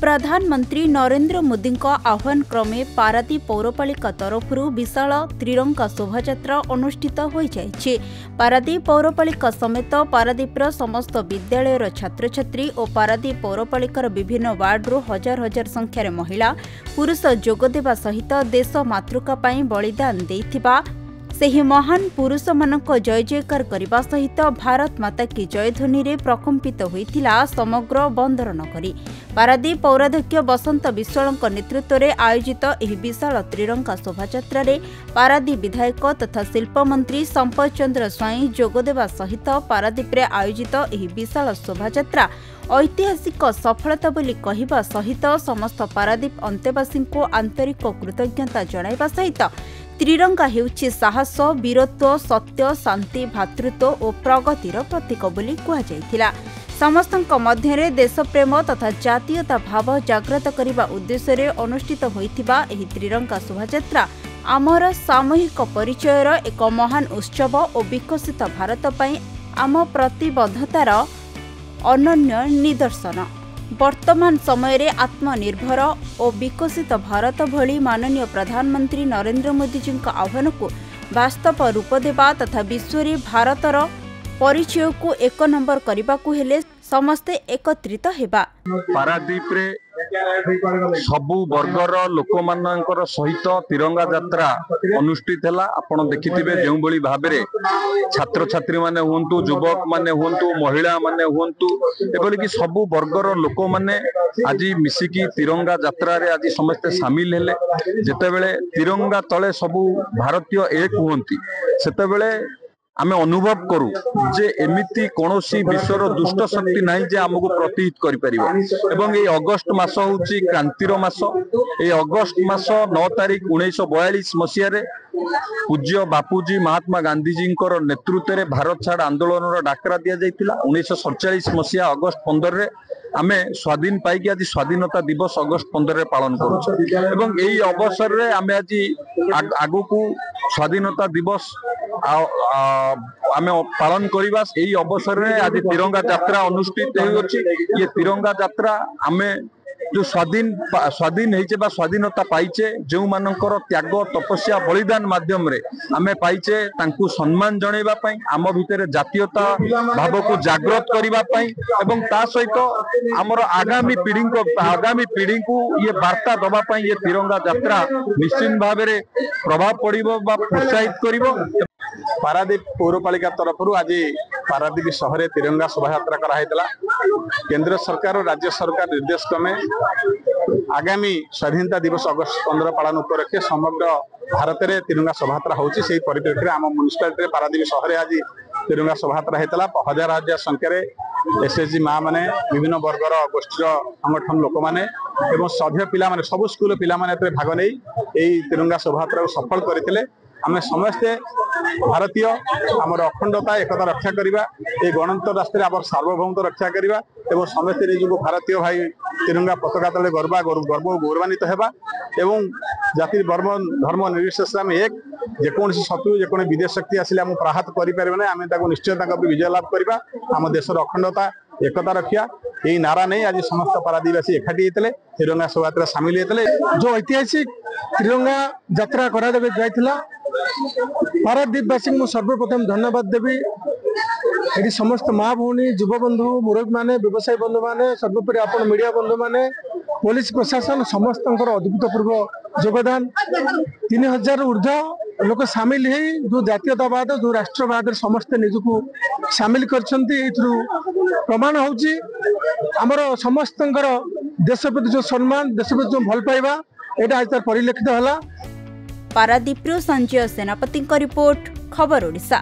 प्रधानमंत्री नरेंद्र मोदी आह्वान क्रमे पारादीप पौरपालिका तरफ विशाल त्रिरंगा शोभायात्रा अनुष्ठित हो जाइछे। पारादीप पौरपालिका समेत पारादीपर समस्त विद्यालयर छात्र छात्री और पारादीप पौरपालिकार विभिन्न वार्डरू हजार हजार संख्यार महिला पुरुष जोगदेवा सहित देश मातृका पई बलिदान देइथिबा सेही महान पुरुष मानक जय जयकार करने सहित भारत माता की जय ध्वनि रे प्रकम्पित होइथिला समग्र बंदर नगरी। पारादीप पौराध्यक्ष बसंत विश्वाल नेतृत्व में आयोजित एही विशाल त्रिरंगा शोभायात्रा रे पारादीप विधायक तथा शिल्प मंत्री संपत चंद्र स्वाई जोगदेवा सहित पारादीप रे आयोजित एही विशाल शोभायात्रा ऐतिहासिक सफलता बोली कहिबा सहित समस्त पारादीप अंतेवासी को आंतरिक कृतज्ञता जणाइबा सहित त्रिरंगा हेउछि साहस वीरत्व सत्य शांति भातृत्व और प्रगतिर प्रतीक बोली कुहाଯାଇଥିଲା। समस्तक मध्यरे देशप्रेम तथा जातीयता भाव जागृत करने उद्देश्य रे अनुष्ठित होइथिबा एही त्रिरंगा शोभायात्रा आमर सामूहिक परिचयर एक महान उत्सव और विकसित भारत पई आम प्रतिबद्धतार अनन्य निदर्शन। वर्तमान समय रे आत्मनिर्भर और विकसित भारत भली माननीय प्रधानमंत्री नरेंद्र मोदी जी आह्वान को वास्तव रूप देवा तथा विश्व रे भारतर परिचय को एक नंबर करने को हेले समस्ते एकत्रित हेबा। पारादीप रे सबु वर्गर लोक मानकर सहित तिरंगा यात्रा अनुष्ठित है। आपण देखिथिबे जेउ बळी भाबरे छात्र छात्री माने हुंतु युवक माने हुंतु महिला माने हुंतु एबोली कि सबु वर्गर लोक माने आज मिसिकी तिरंगा यात्रा रे आज समस्त शामिल हेले। जेतेबेले तिरंगा तले सबु भारतीय एक हुंती सेतेबेले आमे अनुभव करू जे एमिति कोनोसी विश्वर दुष्ट शक्ति नहीं जे हमको प्रतिहित करि परिबो। एवं ये अगस्त मास होउची क्रांतिर मास। ए अगस्त मास 9 तारीख 1942 मसिया रे पूज्य बापूजी महात्मा गांधी जी नेतृत्व में भारत छाड़ आंदोलन डाकरा दि जाइतिला। 1947 मसिया अगस्त 15 रे आमे स्वाधीन पाई आज स्वाधीनता दिवस अगस्त 15 रे पालन करूछु। एवं एई अवसर रे आमे आज आगु को स्वाधीनता दिवस आमे पालन करबा। एई अवसर रे आज तिरंगा यात्रा अनुष्ठित होउछि। ये तिरंगा यात्रा आमे जो स्वाधीन होइचे बा स्वाधीनता पाइचे जो मानकर त्याग तपस्या बलिदान माध्यम रे आमे पाइचे तांकु सम्मान जणैबा पई आम भितर जातीयता भाव को जागृत करबा पई एवं ता सहित हमर आगामी पीढ़ी को ये वार्ता दबा पई ये तिरंगा यात्रा निश्चित भाव रे प्रभाव पड़िबो बा प्रोत्साहित करिवो। पारादीप पौरपालिका तरफ आज पारादीप शहर तिरंगा शोभायात्रा कराइला। केंद्र सरकार और राज्य सरकार निर्देश क्रमे आगामी स्वाधीनता दिवस अगस्त 15 पालन उपलक्षे समग्र भारत में तिरंगा शोभायात्रा होउछि। सेही परिप्रेक्षी आम म्युनिसिपालिटी पारादीप शहर आज तिरंगा शोभायात्रा होता। हजार हजार संख्यार एसएचजी माँ मैंने विभिन्न वर्गर गोष्ठी संगठन लोक मैंने सभ्य पिला माने सबु स्कूल पिला माने भाग नहीं तिरंगा शोभायात्रा को सफल करते। आम समस्ते भारतीय आमर अखंडता एकता रक्षा करवा ये गणतंत्र राष्ट्र आम सार्वभौमत्व रक्षा करवा एवं समस्ते निजको भारतीय भाई तिरंगा पताका तले गर्व गौरवान्वित हेबा एवं जाति धर्म निर्विशेष आम एक जेकोसी शत्रु जेकोसी विदेश शक्ति आसिले आम प्राहत करें आम निश्चय विजय लाभ करवा। आम देशर अखंडता एकता रखिया यही नारा नहीं आज समस्त पारादीपवासी एकाठी होते तिरंगा शोभायात्रा सामिल होते। जो ऐतिहासिक तिरंगा यात्रा करा जाइथिला पारादीपवासी को सर्वप्रथम धन्यवाद देवी। ये समस्त माँ भौणी युव बंधु मुरब्बी माने व्यवसायी बंधु माने सर्वोपरि आपण मीडिया बंधु माने पुलिस प्रशासन समस्त अद्भुतपूर्व योगदान 3000 ऊर्ध्व लोक सामिल है जो जातीयतावाद जो राष्ट्रवाद समस्ते निजको सामिल करछंती। प्रमाण होउची हमर समस्त देश प्रति जो सम्मान देश प्रति जो भल पाइबा एटा आज परिलक्षित होला। पारादीप संजय सेनापति रिपोर्ट खबर ओडिशा।